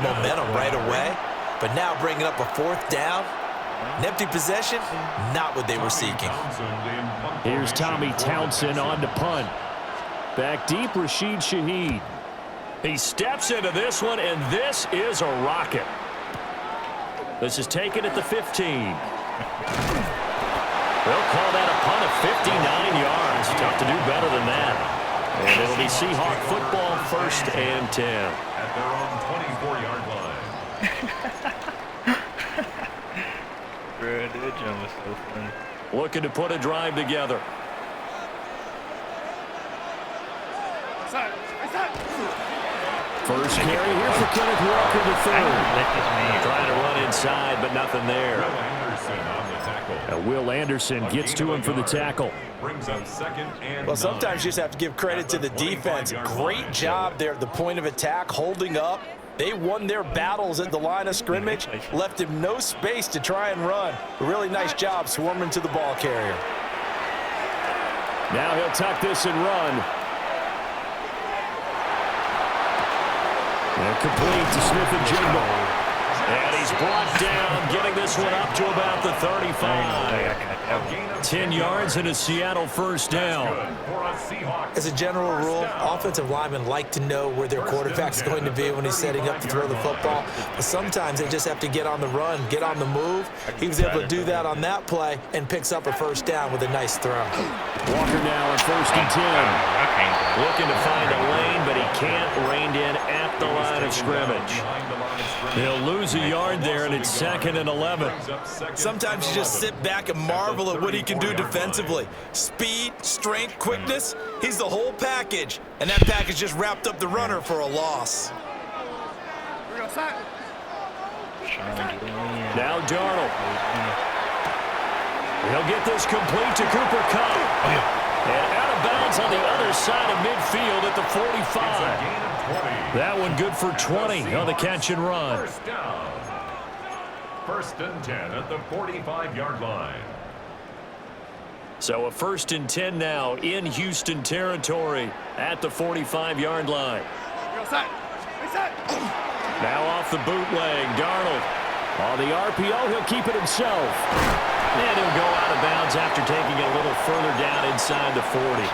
momentum right away. But now bringing up a fourth down, an empty possession, not what they were seeking. Here's Tommy Townsend on to punt. Back deep, Rashid Shaheed. He steps into this one, and this is a rocket. This is taken at the 15. They'll call that a punt of 59 yards. Tough to do better than that. And it'll be Seahawk football, 1st and 10. At their own 24-yard line. Bro, that jump was so funny. Looking to put a drive together. First carry here for Kenneth Walker, the third. Trying to run inside, but nothing there. Now Will Anderson gets to him for the tackle. Well, sometimes you just have to give credit to the defense. Great job there at the point of attack, holding up. They won their battles at the line of scrimmage, left him no space to try and run. A really nice job swarming to the ball carrier. Now he'll tuck this and run. And complete to Smith and Jigba. And he's brought down, getting this one up to about the 35. 10 yards and a Seattle first down. As a general rule, offensive linemen like to know where their quarterback's going to be when he's setting up to throw the football. But sometimes they just have to get on the run, get on the move. He was able to do that on that play and picks up a first down with a nice throw. Walker now on 1st and 10. Looking to find a lane, but he can't rein in at the line of scrimmage. They'll lose a yard there, and it's 2nd and 11. Sometimes you just sit back and marvel at what he can do defensively. Speed, strength, quickness, he's the whole package. And that package just wrapped up the runner for a loss. Now Darnold. He'll get this complete to Cooper Kupp. And out of bounds on the other side of midfield at the 45. That one good for 20 on the catch and run. 1st and 10 at the 45-yard line. So a 1st and 10 now in Houston territory at the 45-yard line. Now off the bootleg, Darnold. On the RPO, he'll keep it himself. And he'll go out of bounds after taking it a little further down inside the 40.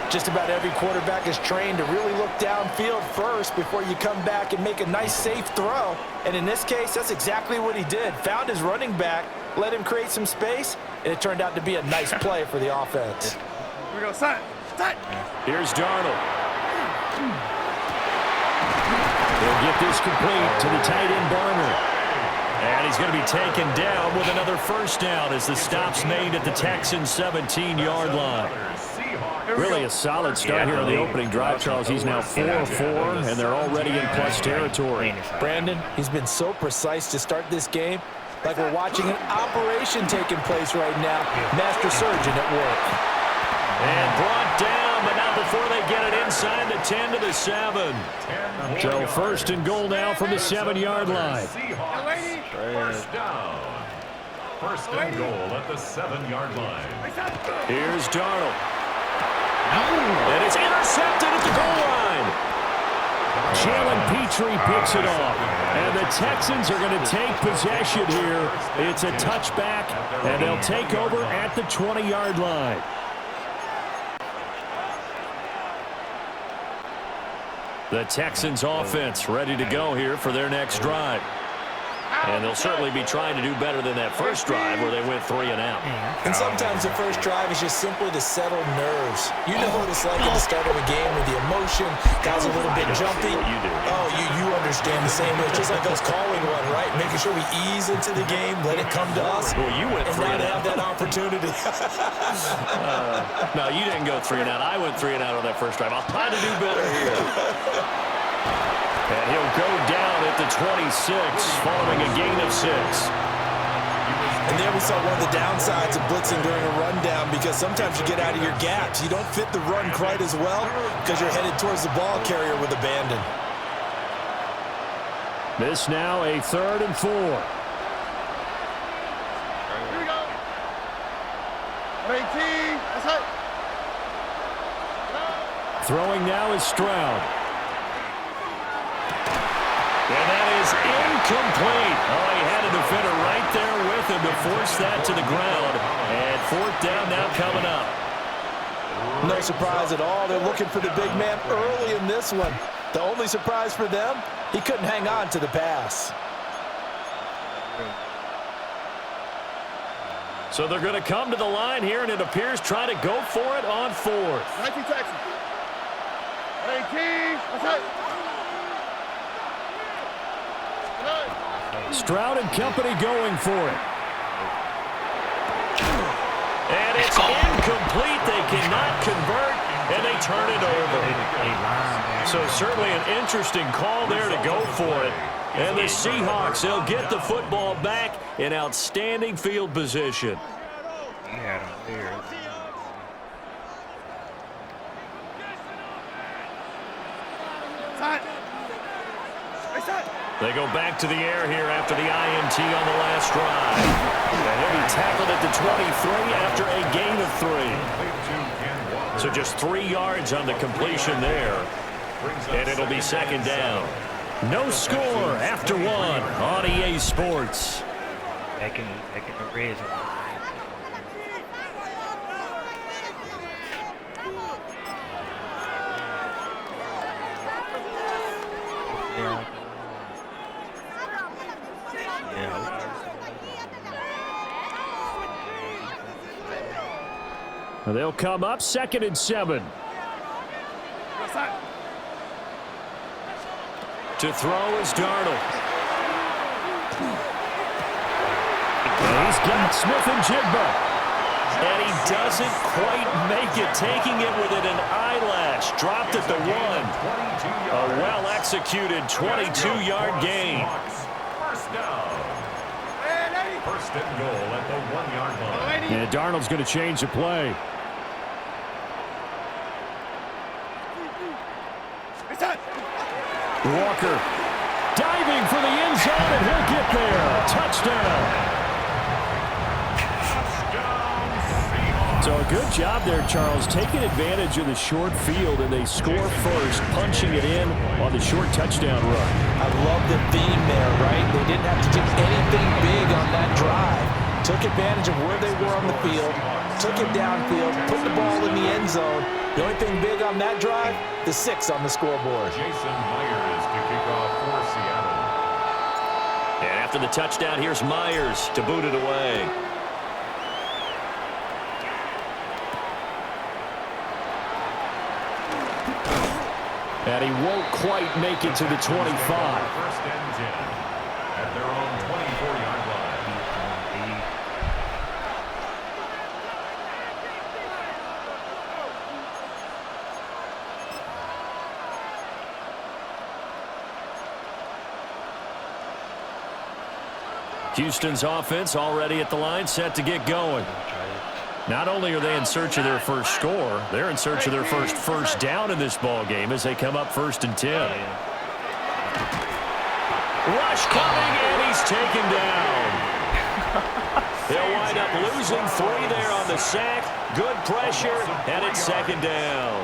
Just about every quarterback is trained to really look downfield first before you come back and make a nice, safe throw. And in this case, that's exactly what he did. Found his running back, let him create some space, and it turned out to be a nice play for the offense. Here we go, set. Here's Darnold. He'll get this complete to the tight end Barner. And he's going to be taken down with another first down as the stop's made at the Texans' 17-yard line. Really a solid start here on the opening drive, Charles. He's now 4-4, and they're already in plus territory. Brandon, he's been so precise to start this game, like we're watching an operation taking place right now. Master surgeon at work. And brought down, but not before they get it inside the 10 to the 7. So 1st and goal now from the 7-yard line. First down. 1st and goal at the 7-yard line. Here's Darnold. And it's intercepted at the goal line. Jalen Petrie picks it off. And the Texans are going to take possession here. It's a touchback, and they'll take over at the 20-yard line. The Texans offense ready to go here for their next drive. And they'll certainly be trying to do better than that first drive where they went 3 and out. And sometimes the first drive is just simply to settle nerves. You know what it's like at the start of a game with the emotion, guys a little bit jumpy. Oh, you understand the same way. It's just like us calling one, right? Making sure we ease into the game, let it come to us. Well, you went 3 and out. Have that opportunity. No, you didn't go 3 and out. I went 3 and out on that first drive. I'll try to do better here. And he'll go down at the 26 following a gain of 6. And there we saw one of the downsides of blitzing during a rundown, because sometimes you get out of your gaps. You don't fit the run quite as well because you're headed towards the ball carrier with abandon. This now a 3rd and 4. Here we go. 18. That's it. Throwing now is Stroud. And that is incomplete. Oh, he had a defender right there with him to force that to the ground. And fourth down now coming up. No surprise at all. They're looking for the big man early in this one. The only surprise for them, he couldn't hang on to the pass. So they're going to come to the line here, and it appears try to go for it on fourth. 19 Texas. 18. That's it. Stroud and company going for it. And it's incomplete. They cannot convert, and they turn it over. So certainly an interesting call there to go for it. And the Seahawks, they'll get the football back in outstanding field position. He had him there. They go back to the air here after the INT on the last drive. And he'll be tackled at the 23 after a gain of 3. So just 3 yards on the completion there. And it'll be second down. No score after 1 on EA Sports. Back in the red zone. They'll come up 2nd and 7. To throw is Darnold. And he's got Smith and Jigba. And he doesn't quite make it, taking it within an eyelash. Dropped at the 1. A well-executed 22-yard gain. First down. First and goal at the 1-yard line. And Darnold's going to change the play. Walker diving for the end zone, and he'll get there. Touchdown. So a good job there, Charles, taking advantage of the short field, and they score first, punching it in on the short touchdown run. I love the theme there, right? They didn't have to do anything big on that drive. Took advantage of where they were on the field, took it downfield, put the ball in the end zone. The only thing big on that drive, the 6 on the scoreboard. Jason Myers to kick off for Seattle. And after the touchdown, here's Myers to boot it away. And he won't quite make it to the 25. First and 10 at their own 24-yard line. Houston's offense already at the line, set to get going. Not only are they in search of their first score, they're in search of their first down in this ball game as they come up 1st and 10. Rush coming, and he's taken down. They'll wind up losing 3 there on the sack. Good pressure, and it's second down.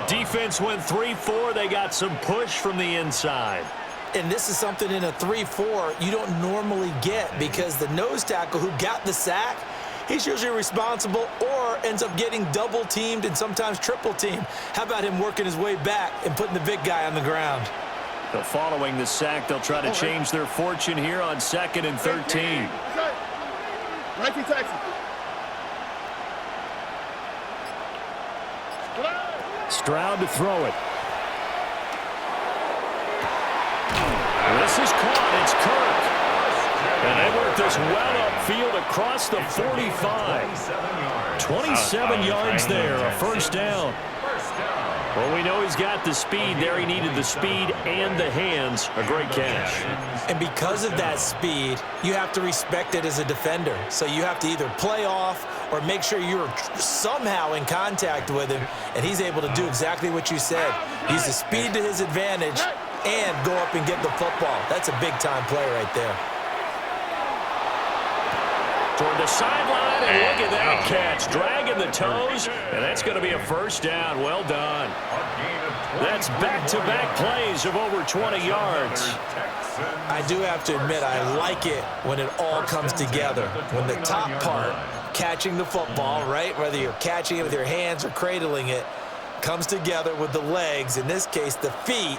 Defense went 3-4. They got some push from the inside. And this is something in a 3-4 you don't normally get, because the nose tackle who got the sack, he's usually responsible or ends up getting double-teamed and sometimes triple-teamed. How about him working his way back and putting the big guy on the ground? So following the sack, they'll try to change their fortune here on 2nd and 13. 19 Texas. Stroud to throw it. This is caught. It's Kirk. And they work this well upfield across the 45. 27 yards there, a first down. Well, we know he's got the speed there. He needed the speed and the hands. A great catch. And because of that speed, you have to respect it as a defender. So you have to either play off or make sure you're somehow in contact with him. And he's able to do exactly what you said. Use the speed to his advantage and go up and get the football. That's a big-time play right there. Toward the sideline, and look at that catch. Dragging the toes, and that's going to be a first down. Well done. That's back-to-back plays of over 20 yards. I do have to admit, I like it when it all comes together. When the top part, catching the football, right, whether you're catching it with your hands or cradling it, comes together with the legs, in this case the feet,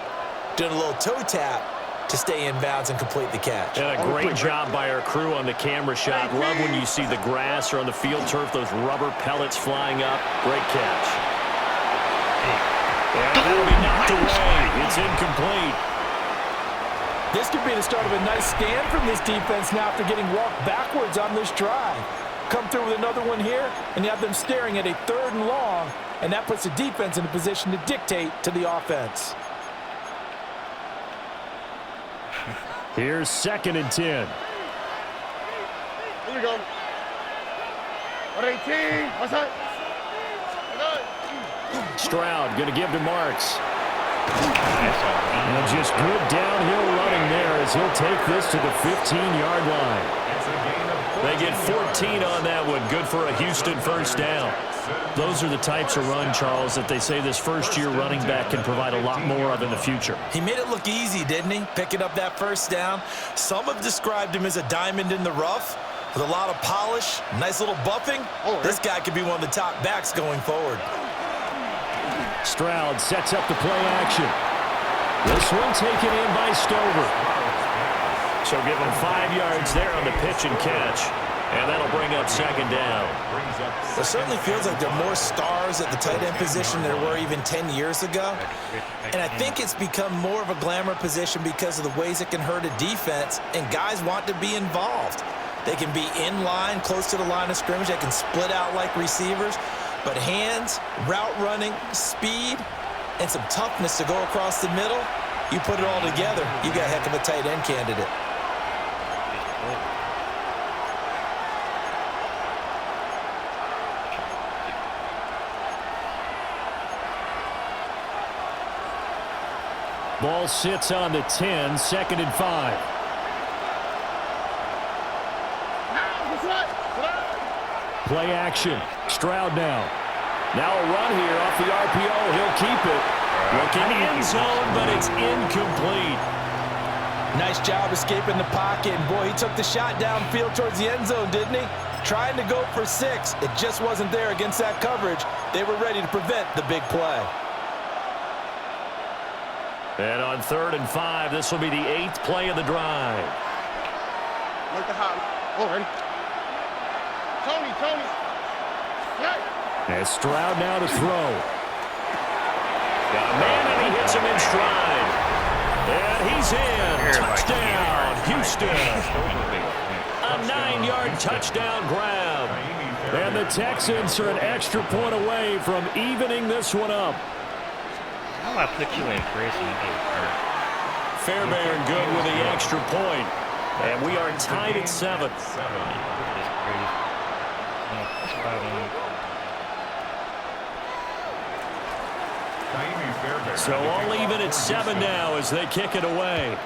doing a little toe tap to stay in bounds and complete the catch. And a great job by our crew on the camera shot. Love when you see the grass or on the field turf, those rubber pellets flying up. Great catch. And that'll be knocked away. It's incomplete. This could be the start of a nice stand from this defense now after getting walked backwards on this drive. Come through with another one here, and you have them staring at a 3rd and long, and that puts the defense in a position to dictate to the offense. Here's 2nd and 10. Here we go. 118. What's that? Stroud going to give to Marks. And just good downhill running there as he'll take this to the 15-yard line. They get 14 on that one. Good for a Houston first down. Those are the types of run, Charles, that they say this first-year running back can provide a lot more of in the future. He made it look easy, didn't he? Picking up that first down. Some have described him as a diamond in the rough with a lot of polish, nice little buffing. This guy could be one of the top backs going forward. Stroud sets up the play action. This one taken in by Stover. So give him 5 yards there on the pitch and catch. And that'll bring up 2nd down. It certainly feels like there are more stars at the tight end position than there were even 10 years ago. And I think it's become more of a glamour position because of the ways it can hurt a defense, and guys want to be involved. They can be in line, close to the line of scrimmage. They can split out like receivers. But hands, route running, speed, and some toughness to go across the middle, you put it all together, you got a heck of a tight end candidate. Ball sits on the 10, 2nd and 5. Play action. Stroud now. Now a run here off the RPO. He'll keep it. Looking end zone, but it's incomplete. Nice job escaping the pocket. And boy, he took the shot downfield towards the end zone, didn't he? Trying to go for 6. It just wasn't there against that coverage. They were ready to prevent the big play. And on 3rd and 5, this will be the 8th play of the drive. Like the hot. Oh, ready? Tony. And Stroud now to throw. Got a man, and he hits him in stride. And he's in. Touchdown, Houston. A 9-yard touchdown grab. And the Texans are an extra point away from evening this one up. How do I put you in first and you get hurt? Fairbairn good with the extra point. And we are tied at 7. So all even at 7 now as they kick it away.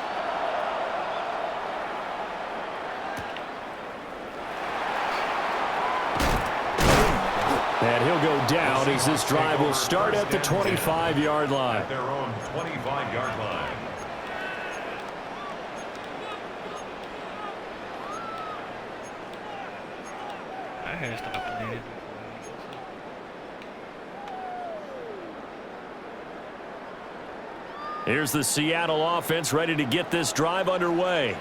And he'll go down as this drive will start at the 25-yard line. At their own 25-yard line. I gotta stop playing it. Here's the Seattle offense ready to get this drive underway.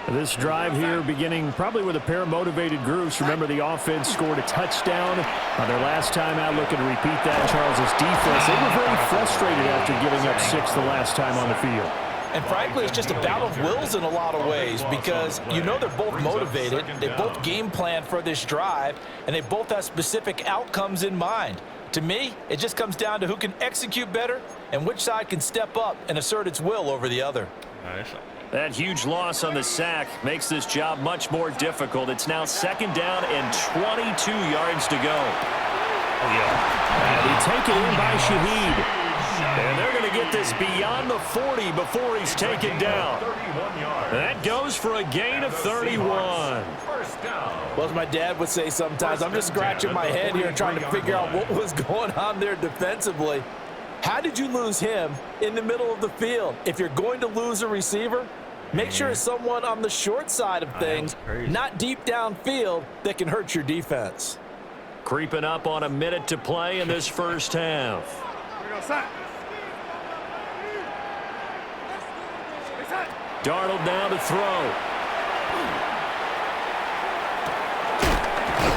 This drive here beginning probably with a pair of motivated groups. Remember, the offense scored a touchdown on their last time out. Looking to repeat that. Charles's defense, they were very frustrated after giving up 6 the last time on the field. And frankly, it's just a battle of wills in a lot of ways because you know they're both motivated. They both game plan for this drive, and they both have specific outcomes in mind. To me, it just comes down to who can execute better and which side can step up and assert its will over the other. That huge loss on the sack makes this job much more difficult. It's now 2nd down and 22 yards to go. Oh, yeah. And they take it in by Shaheed. And they're going to get this beyond the 40 before he's taken down. That goes for a gain of 31. Well, as my dad would say sometimes, I'm just scratching my head here trying to figure out what was going on there defensively. How did you lose him in the middle of the field? If you're going to lose a receiver, make sure it's someone on the short side of things, not deep downfield, that can hurt your defense. Creeping up on a minute to play in this first half. Darnold now to throw.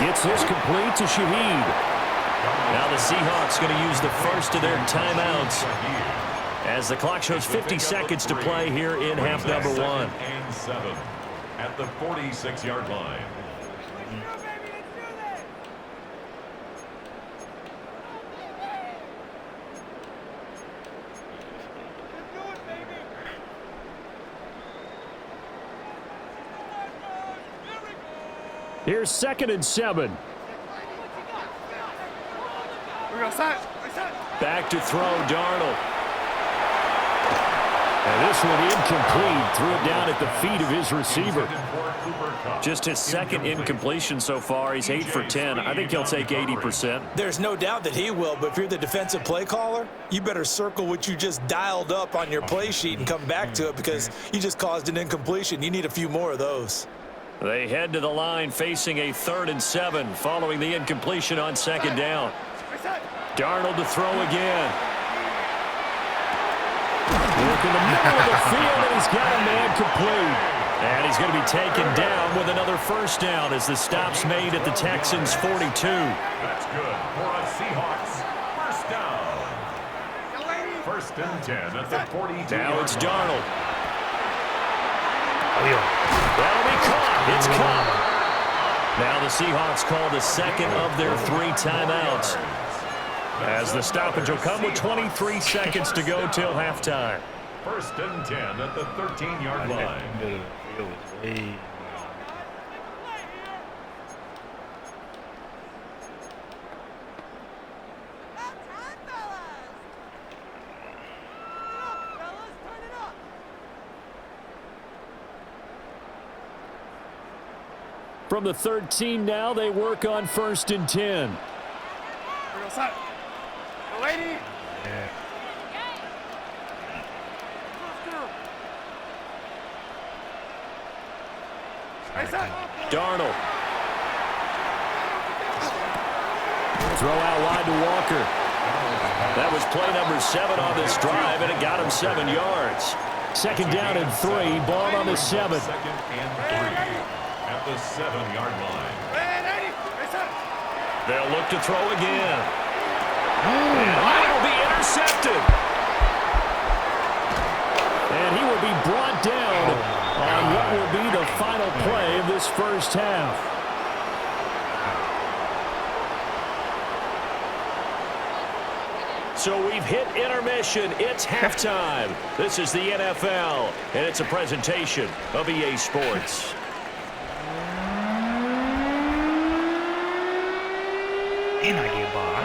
Gets this complete to Shaheed. Now the Seahawks going to use the first of their timeouts as the clock shows 50 seconds to play here in half number 1. And 7 at the 46-yard line. Here's 2nd and 7. Back to throw, Darnold. And this one incomplete. Threw it down at the feet of his receiver. Just his second incompletion so far. He's 8 for 10. I think he'll take 80%. There's no doubt that he will, but if you're the defensive play caller, you better circle what you just dialed up on your play sheet and come back to it because you just caused an incompletion. You need a few more of those. They head to the line facing a 3rd and 7 following the incompletion on 2nd down. Darnold to throw again. Look in the middle of the field, and he's got a man complete. And he's going to be taken down with another first down as the stop's made at the Texans' 42. That's good for a Seahawks first down. 1st and 10 at the 42. Now it's Darnold. That'll be caught. It's caught. Now the Seahawks call the second of their 3 timeouts, as the stoppage will come with 23 seconds to go till halftime. 1st and 10 at the 13-yard line. From the 13 now, they work on 1st and 10. Darnold. Throw out wide to Walker. That was play number 7 on this drive, and it got him 7 yards. 2nd down and 3, ball on the 7. 2nd and 3 at the 7-yard line. They'll look to throw again. And that will be intercepted. And he will be brought down on what will be the final play of this first half. So we've hit intermission. It's halftime. This is the NFL, and it's a presentation of EA Sports. And I get ball.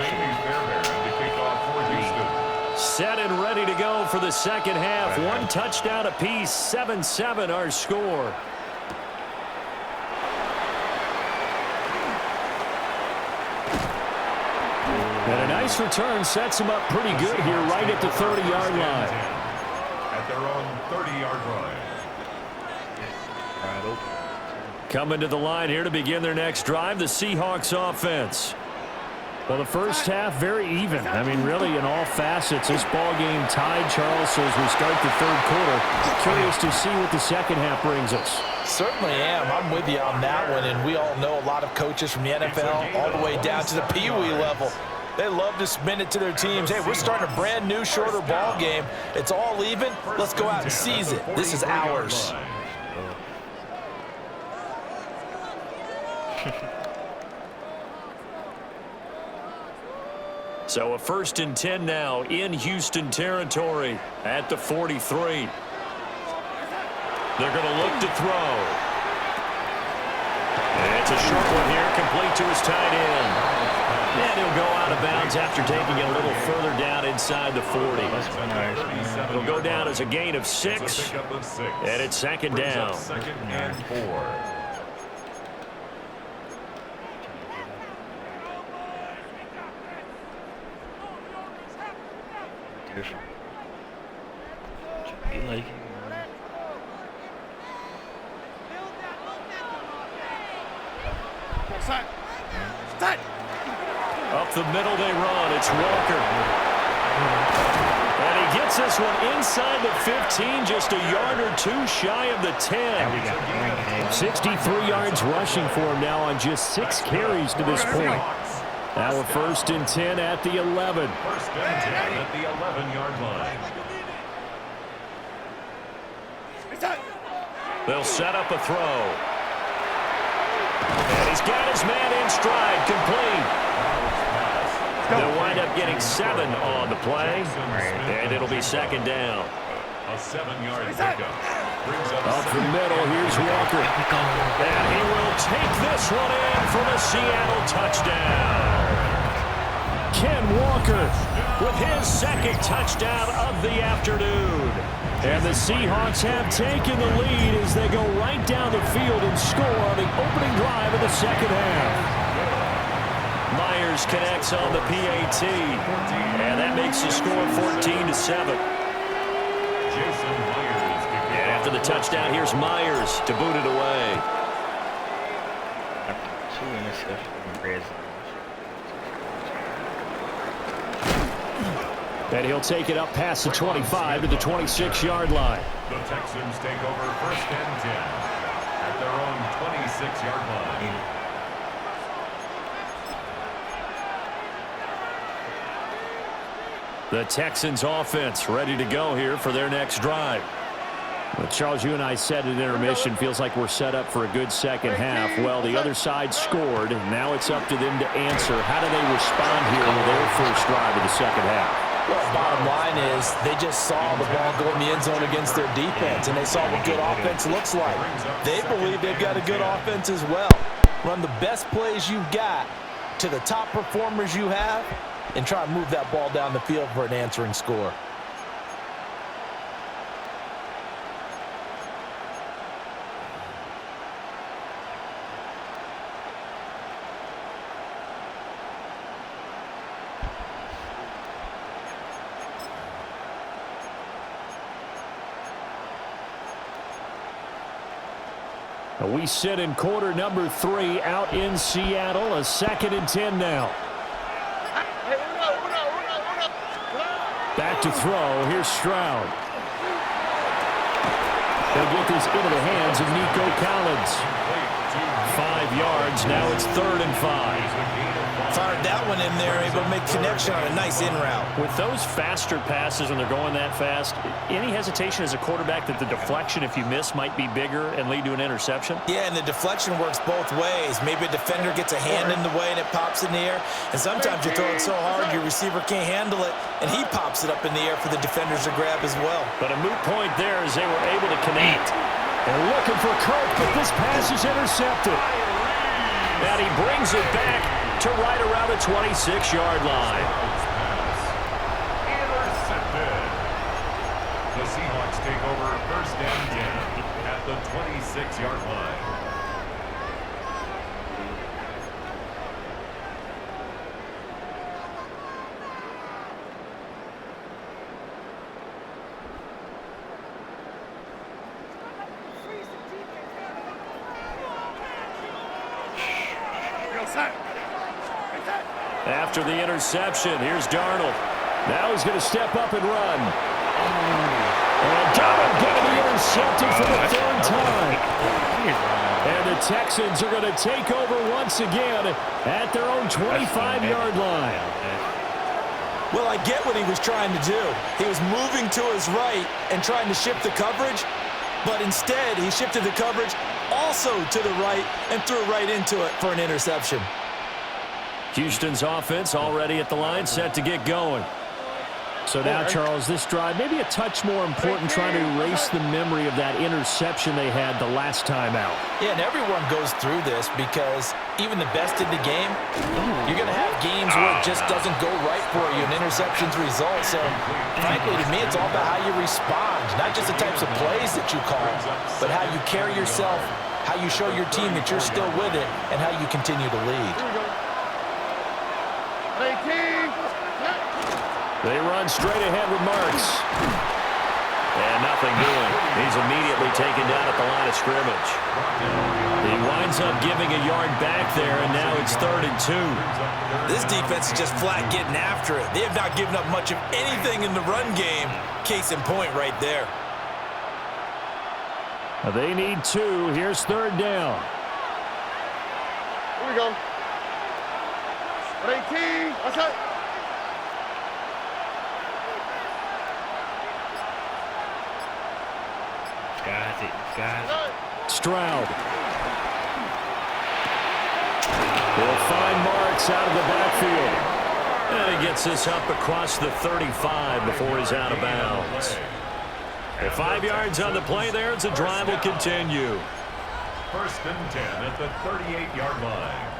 Set and ready to go for the second half. 1 touchdown apiece, 7-7 our score. And a nice return sets him up pretty good here right at the 30-yard line. At their own 30-yard line. Coming to the line here to begin their next drive, the Seahawks offense. Well, the first half, very even. I mean, really, in all facets, this ball game tied, Charles, so as we start the 3rd quarter. Curious to see what the second half brings us. Certainly am. I'm with you on that one, and we all know a lot of coaches from the NFL all the way down to the Pee Wee level. They love to spin it to their teams. Hey, we're starting a brand new, shorter ball game. It's all even. Let's go out and seize it. This is ours. So a 1st and 10 now in Houston territory at the 43. They're going to look to throw. And it's a short one here, complete to his tight end. And he'll go out of bounds after taking it a little further down inside the 40. It'll go down as a gain of 6, and it's second down. Second and 4. Up the middle they run. It's Walker. And he gets this one inside the 15, just a yard or two shy of the 10. 63 yards rushing for him now on just 6 carries to this point. Now a 1st and 10 at the 11. 1st and 10 at the 11-yard line. They'll set up a throw. And he's got his man in stride, complete. They'll wind up getting 7 on the play, and it'll be second down. A 7-yard pickup. Up the middle, here's Walker. And he will take this one in for the Seattle touchdown. Ken Walker with his 2nd touchdown of the afternoon. And the Seahawks have taken the lead as they go right down the field and score on the opening drive of the 2nd half. Myers connects on the PAT, and that makes the score 14-7. And after the touchdown, here's Myers to boot it away. After 2 interceptions, And he'll take it up past the 25 to the 26-yard line. The Texans take over 1st and 10 at their own 26-yard line. The Texans offense ready to go here for their next drive. Well, Charles, you and I said at intermission, feels like we're set up for a good second half. Well, the other side scored. Now it's up to them to answer. How do they respond here with their first drive of the second half? Well, bottom line is they just saw the ball go in the end zone against their defense, and they saw what good offense looks like. They believe they've got a good offense as well. Run the best plays you've got to the top performers you have and try and move that ball down the field for an answering score. We sit in quarter number 3 out in Seattle. A 2nd and 10 now. Back to throw. Here's Stroud. They'll get this into the hands of Nico Collins. 5 yards. Now it's 3rd and 5. Fired that one in there, able to make connection on a nice in route. With those faster passes when they're going that fast, any hesitation as a quarterback that the deflection, if you miss, might be bigger and lead to an interception? Yeah, and the deflection works both ways. Maybe a defender gets a hand in the way and it pops in the air. And sometimes you throw it so hard your receiver can't handle it, and he pops it up in the air for the defenders to grab as well. But a moot point there as they were able to connect. They're looking for Kirk, but this pass is intercepted. And he brings it back to right around the 26-yard line. Intercepted. The Seahawks take over 1st and 10 at the 26-yard line. After the interception, here's Darnold. Now he's going to step up and run. And Darnold going to be intercepted for the 3rd time. And the Texans are going to take over once again at their own 25-yard line. Well, I get what he was trying to do. He was moving to his right and trying to shift the coverage, but instead he shifted the coverage also to the right and threw right into it for an interception. Houston's offense already at the line, set to get going. So now, Charles, this drive maybe a touch more important, trying to erase the memory of that interception they had the last time out. Yeah, and everyone goes through this because even the best in the game, you're going to have games where it just doesn't go right for you and interceptions result. So, frankly, to me, it's all about how you respond, not just the types of plays that you call, but how you carry yourself, how you show your team that you're still with it, and how you continue to lead. They run straight ahead with Marks. And nothing doing. He's immediately taken down at the line of scrimmage. He winds up giving a yard back there, and now it's 3rd and 2. This defense is just flat getting after it. They have not given up much of anything in the run game. Case in point right there. They need 2. Here's 3rd down. Here we go. 18. What's that? Stroud. He'll find Marks out of the backfield. And he gets this up across the 35 before he's out of bounds. And 5 yards on the play there. The drive will continue. 1st and 10 at the 38-yard line.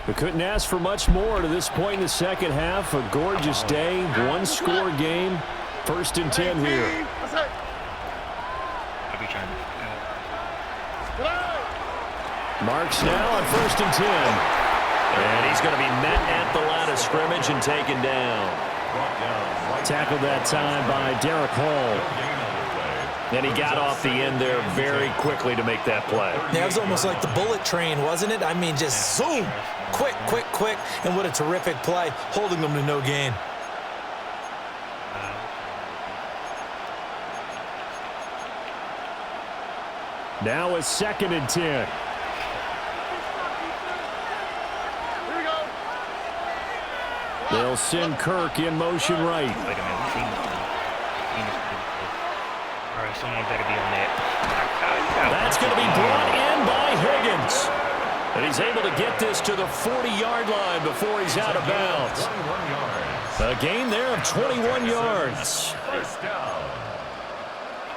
We couldn't ask for much more to this point in the second half. A gorgeous day, one-score game. 1st and 10 here. Marks now on 1st and 10. And he's going to be met at the line of scrimmage and taken down. Tackled that time by Derek Hall. And he got off the end there very quickly to make that play. Yeah, it was almost like the bullet train, wasn't it? I mean, just zoom. Quick, quick, quick. And what a terrific play, holding them to no gain. Now it's 2nd and 10. Here we go. They'll send Kirk in motion right. Wait a minute. All right, someone better be on that. That's going to be brought in by Higgins. And he's able to get this to the 40-yard line before he's out of bounds. A gain there of 21 yards. 1st down.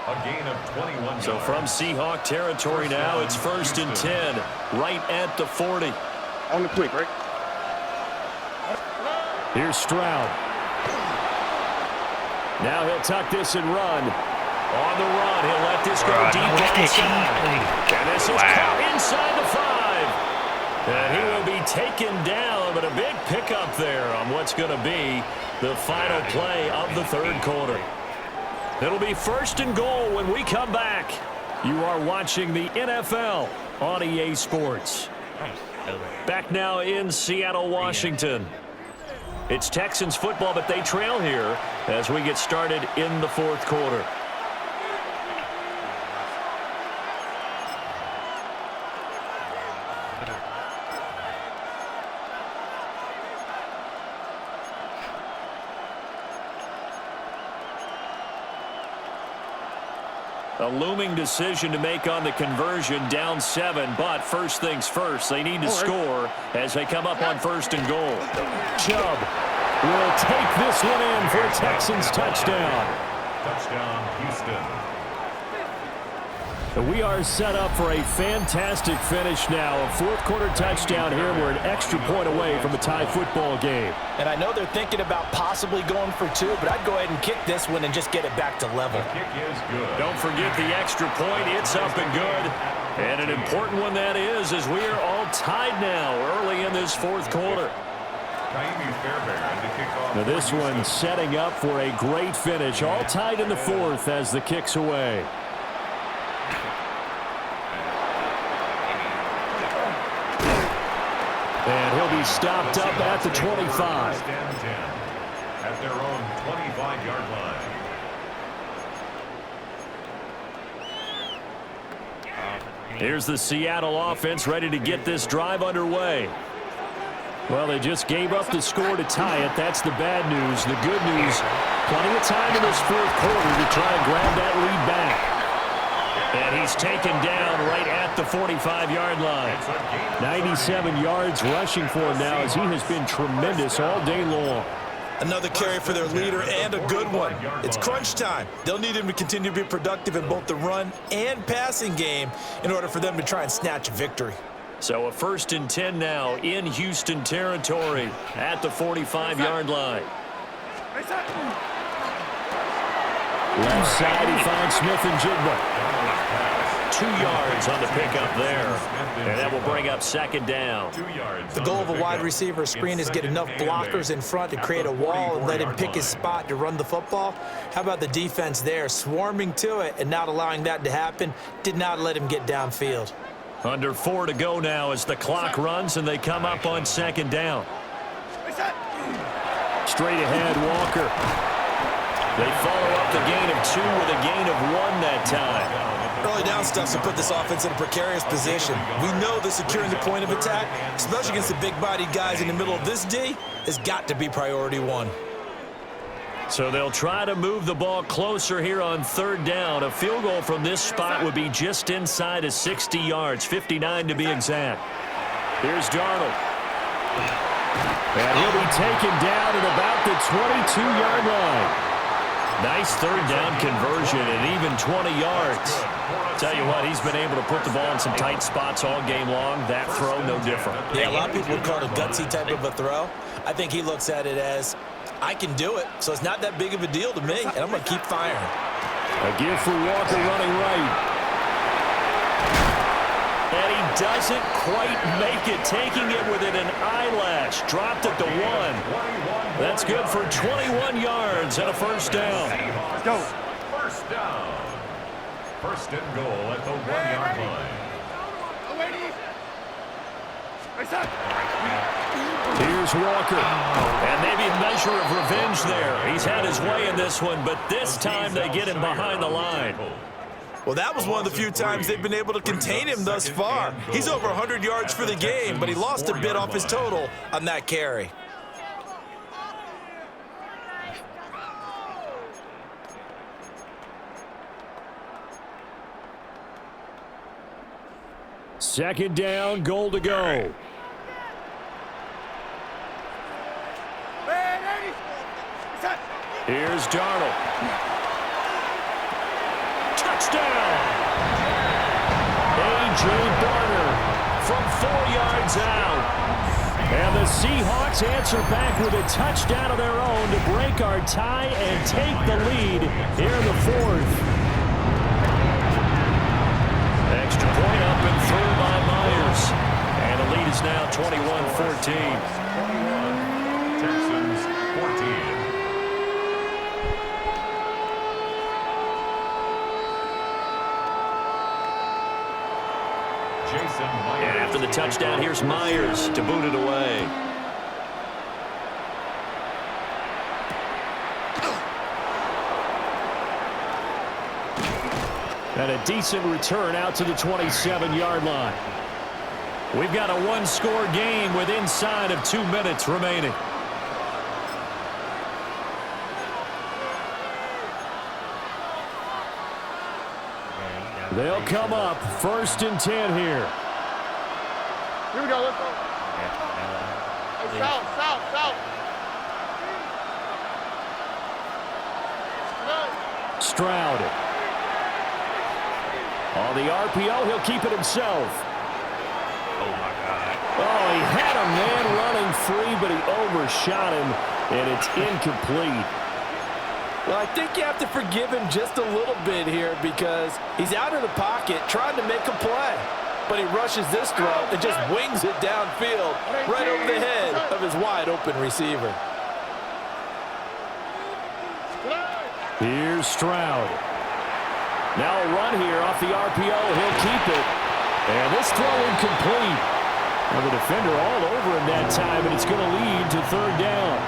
A gain of 21 yards. So from Seahawk territory now, it's 1st and 10, right at the 40. On the quick, right? Here's Stroud. Now he'll tuck this and run. On the run, he'll let this go deep inside. And this is caught inside the 5. And he will be taken down, but a big pickup there on what's going to be the final play of the 3rd quarter. It'll be 1st and goal when we come back. You are watching the NFL on EA Sports. Back now in Seattle, Washington. It's Texans football, but they trail here as we get started in the 4th quarter. A looming decision to make on the conversion, down 7, but first things first, they need to score as they come up on 1st and goal. Chubb will take this one in for a Texans touchdown. Touchdown, Houston. We are set up for a fantastic finish now. A 4th quarter touchdown here. We're an extra point away from a tie football game. And I know they're thinking about possibly going for 2, but I'd go ahead and kick this one and just get it back to level. The kick is good. Don't forget the extra point. It's up and good. And an important one that is, as we are all tied now early in this 4th quarter. Now this one setting up for a great finish. All tied in the 4th as the kick's away. And he'll be stopped up at the 25. At their own 25-yard line. Here's the Seattle offense ready to get this drive underway. Well, they just gave up the score to tie it. That's the bad news. The good news, plenty of time in this 4th quarter to try and grab that lead back. And he's taken down right at the 45-yard line. 97 yards rushing for him now as he has been tremendous all day long. Another carry for their leader and a good one. It's crunch time. They'll need him to continue to be productive in both the run and passing game in order for them to try and snatch a victory. So a 1st and 10 now in Houston territory at the 45-yard line. Left side, he finds Smith and Jigba. 2 yards on the pickup there. And that will bring up 2nd down. The goal of a wide receiver screen is get enough blockers in front to create a wall and let him pick his spot to run the football. How about the defense there, swarming to it and not allowing that to happen? Did not let him get downfield. Under 4 to go now as the clock runs and they come up on 2nd down. Straight ahead, Walker. They follow up the gain of 2 with a gain of 1 that time. Early down stuff to put this offense in a precarious position. We know that securing the point of attack, especially against the big-bodied guys in the middle of this D, has got to be priority 1. So they'll try to move the ball closer here on 3rd down. A field goal from this spot would be just inside of 60 yards, 59 to be exact. Here's Darnold. And he'll be taken down at about the 22-yard line. Nice 3rd down conversion and even 20 yards. Tell you what, he's been able to put the ball in some tight spots all game long. That throw, no different. Yeah, a lot of people would call it a gutsy type of a throw. I think he looks at it as, I can do it, so it's not that big of a deal to me, and I'm going to keep firing. A give for Walker running right. And he doesn't quite make it, taking it within an eyelash. Dropped at the 1. That's good for 21 yards and a 1st down. Let's go. 1st down. 1st and goal at the 1-yard line. Here's Walker. And maybe a measure of revenge there. He's had his way in this one, but this time they get him behind the line. Well, that was one of the few times they've been able to contain him thus far. He's over 100 yards for the game, but he lost a bit off his total on that carry. Second down, goal to go. Here's Darnold. Touchdown! A.J. Barner from 4 yards out. And the Seahawks answer back with a touchdown of their own to break our tie and take the lead here in the 4th. Extra point up and through by Myers. And the lead is now 21-14. Texans 14. And after the touchdown, here's Myers to boot it away. And a decent return out to the 27-yard line. We've got a one-score game with inside of 2 minutes remaining. They'll come up 1st and 10 here. Here we go, let's go. Hey, south. Stroud. On the RPO, he'll keep it himself. Oh, my God. Oh, he had a man running free, but he overshot him, and it's incomplete. Well, I think you have to forgive him just a little bit here because he's out of the pocket trying to make a play. But he rushes this throw and just wings it downfield right over the head of his wide-open receiver. Here's Stroud. Now a run here off the RPO. He'll keep it. And this throw incomplete. And the defender all over him that time, and it's going to lead to 3rd down.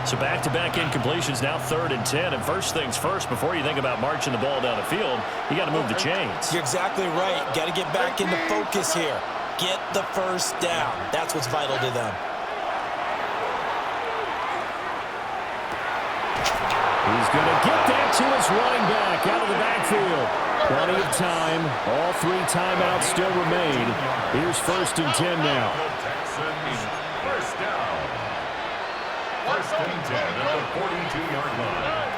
So back-to-back incompletions, now 3rd and 10. And first things first, before you think about marching the ball down the field, you got to move the chains. You're exactly right. Got to get back into focus here. Get the 1st down. That's what's vital to them. He's going to get that to his running back out of the backfield. Plenty of time. All 3 timeouts still remain. Here's 1st and 10 now. Texans, first down. 1st and 10 at the 42-yard line.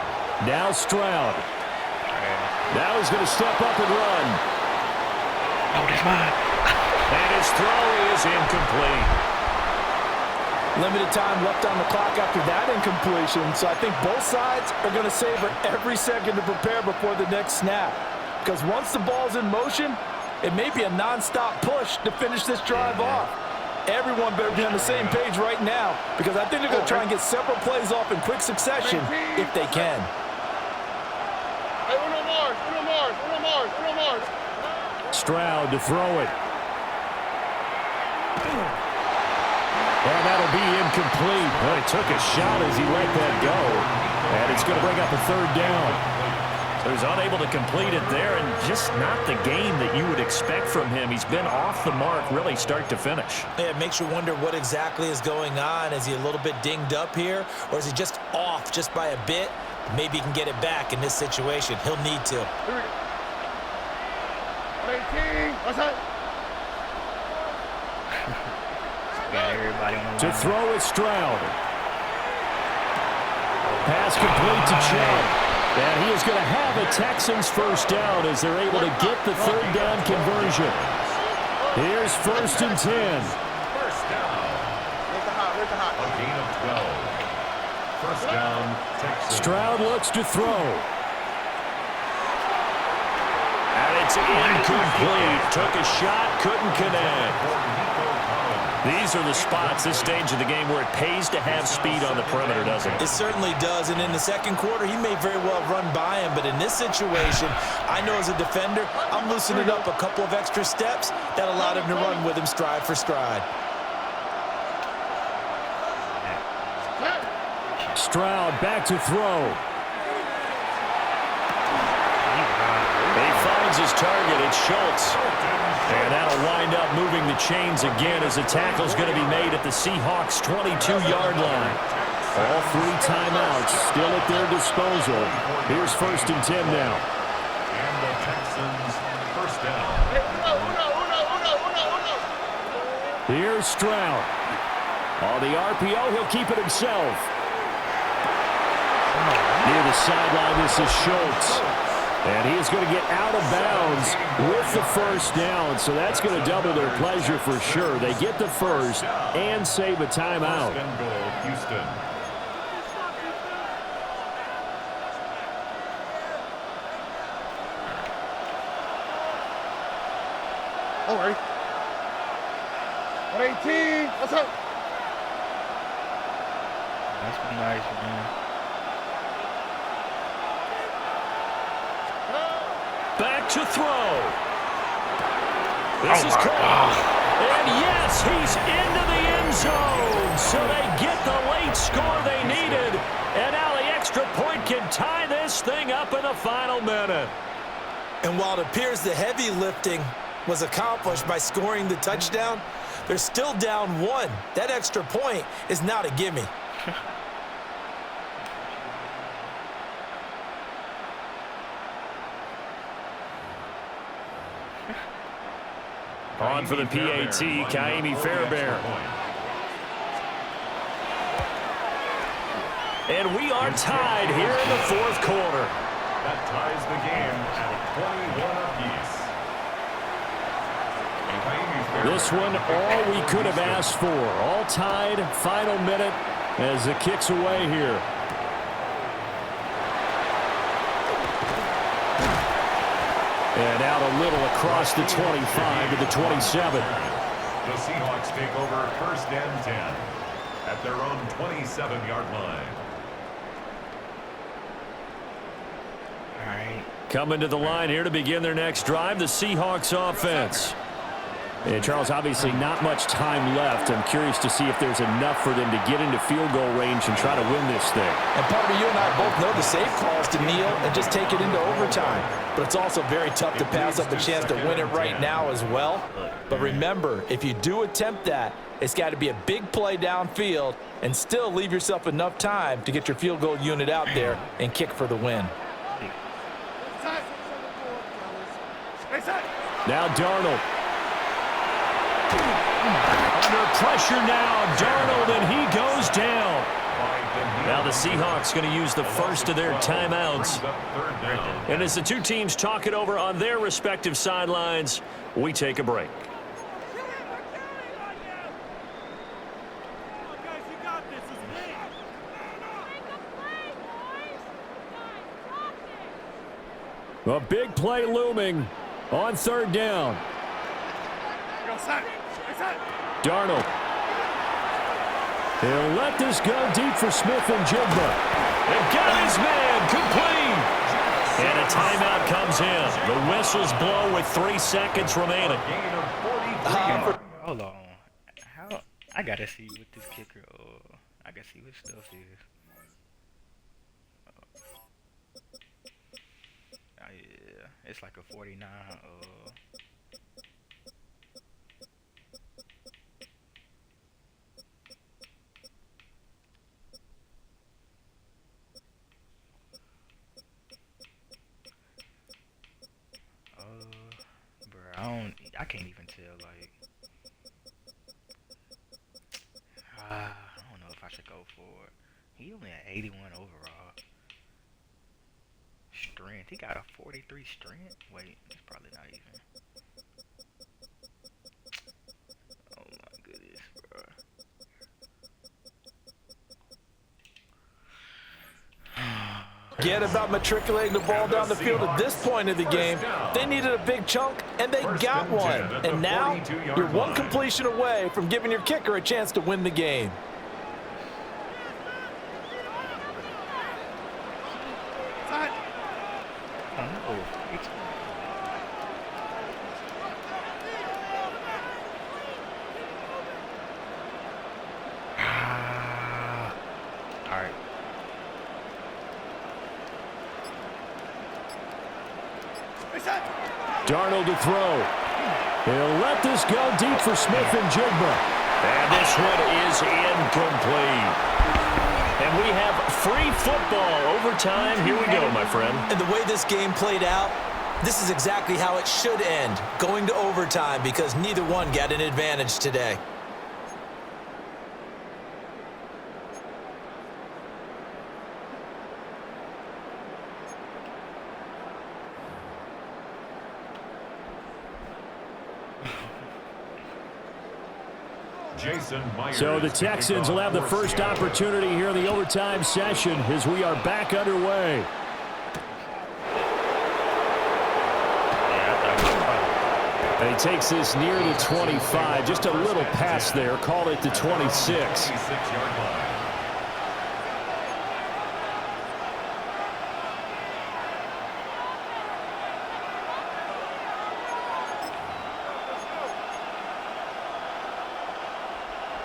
Now Stroud. Now he's going to step up and run. Oh, that's mine. And his throw is incomplete. Limited time left on the clock after that incompletion, so I think both sides are going to savor every second to prepare before the next snap. Because once the ball's in motion, it may be a non-stop push to finish this drive off. Everyone better be on the same page right now, because I think they're going to try and get several plays off in quick succession if they can. Hey, uno more. Stroud to throw it. And that'll be incomplete. Well, he took a shot as he let that go. And it's going to bring up a 3rd down. So he's unable to complete it there, and just not the game that you would expect from him. He's been off the mark really start to finish. Yeah, it makes you wonder what exactly is going on. Is he a little bit dinged up here, or is he just off just by a bit? Maybe he can get it back in this situation. He'll need to. 18. What's that? Everybody on the To throw is Stroud. Pass complete to Chubb. And he is going to have a Texans 1st down as they're able to get the 3rd down conversion. Here's 1st and 10. First down. A gain of 12. First down, Texans. Stroud looks to throw. And it's incomplete. Took a shot, couldn't connect. These are the spots, this stage of the game, where it pays to have speed on the perimeter, doesn't it? It certainly does, and in the 2nd quarter, he may very well run by him, but in this situation, I know as a defender, I'm loosening up a couple of extra steps that allowed him to run with him stride for stride. Stroud back to throw. He finds his target. It's Schultz. And that'll wind up moving the chains again as the tackle's going to be made at the Seahawks' 22-yard line. All 3 timeouts still at their disposal. Here's 1st and 10 now. And the Texans, first down. Here's Stroud. On the RPO, he'll keep it himself. Near the sideline, this is Schultz. And he is going to get out of bounds with the 1st down, so that's going to double their pleasure for sure. They get the 1st and save a timeout. 1st and goal, Houston. All right. 118. What's up? That's been nice, man. Back to throw. This is caught. And yes, he's into the end zone. So they get the late score they needed. And now the extra point can tie this thing up in the final minute. And while it appears the heavy lifting was accomplished by scoring the touchdown, they're still down 1. That extra point is not a gimme. On for the PAT, Kaimi Fairbairn. And we are tied here in the 4th quarter. That ties the game at 21 apiece. This one, all we could have asked for. All tied, final minute as it kicks away here. And out a little across the 25 to the 27. The Seahawks take over 1st and 10 at their own 27-yard line. All right. Coming to the line here to begin their next drive, the Seahawks offense. And Charles, obviously not much time left. I'm curious to see if there's enough for them to get into field goal range and try to win this thing. And Parker, you and I both know the safe call is to kneel and just take it into overtime. But it's also very tough to pass up a chance to win it right now as well. But remember, if you do attempt that, it's got to be a big play downfield and still leave yourself enough time to get your field goal unit out there and kick for the win. Now Darnold. Under pressure now, Darnold, and he goes down. Now the Seahawks going to use the first of their timeouts. And as the two teams talk it over on their respective sidelines, we take a break. A big play looming on third down. Darnold. He'll let this go deep for Smith and Jigba. And got his man complete. And a timeout comes in. The whistles blow with 3 seconds remaining. Hold on. How? I gotta see what this kicker. I gotta see what stuff is. Yeah, it's like a 49. I can't even tell, like, I don't know if I should go for it. He only had 81 overall. Strength, he got a 43 strength? Wait, it's probably not even. Oh my goodness, bro. Forget about matriculating the ball down the field at this point of the game. They needed a big chunk, and they got one. And now, you're one completion away from giving your kicker a chance to win the game. Darnold to throw. He'll let this go deep for Smith and Jigba. And this one is incomplete. And we have free football overtime. Here we go, my friend. And the way this game played out, this is exactly how it should end, going to overtime, because neither one got an advantage today. So the Texans will have the first opportunity here in the overtime session as we are back underway. And he takes this near the 25, just a little pass there, called it the 26.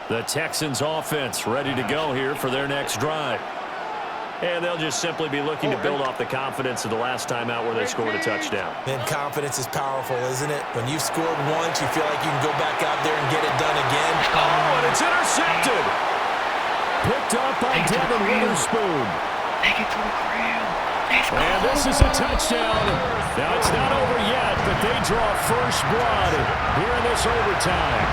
The Texans offense ready to go here for their next drive. And they'll just simply be looking to build off the confidence of the last time out where they scored a touchdown. Man, confidence is powerful, isn't it? When you've scored once, you feel like you can go back out there and get it done again. Oh, and it's intercepted. Picked up by Devin Witherspoon. Take it to the ground. And this is a touchdown. Now, it's not over yet, but they draw first blood here in this overtime.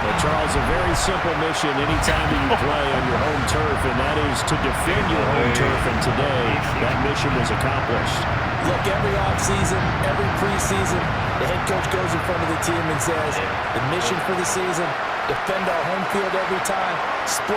Well, Charles, a very simple mission anytime that you play on your home turf, and that is to defend your home turf, and today that mission was accomplished. Look, every offseason, every preseason, the head coach goes in front of the team and says, the mission for the season, defend our home field every time, split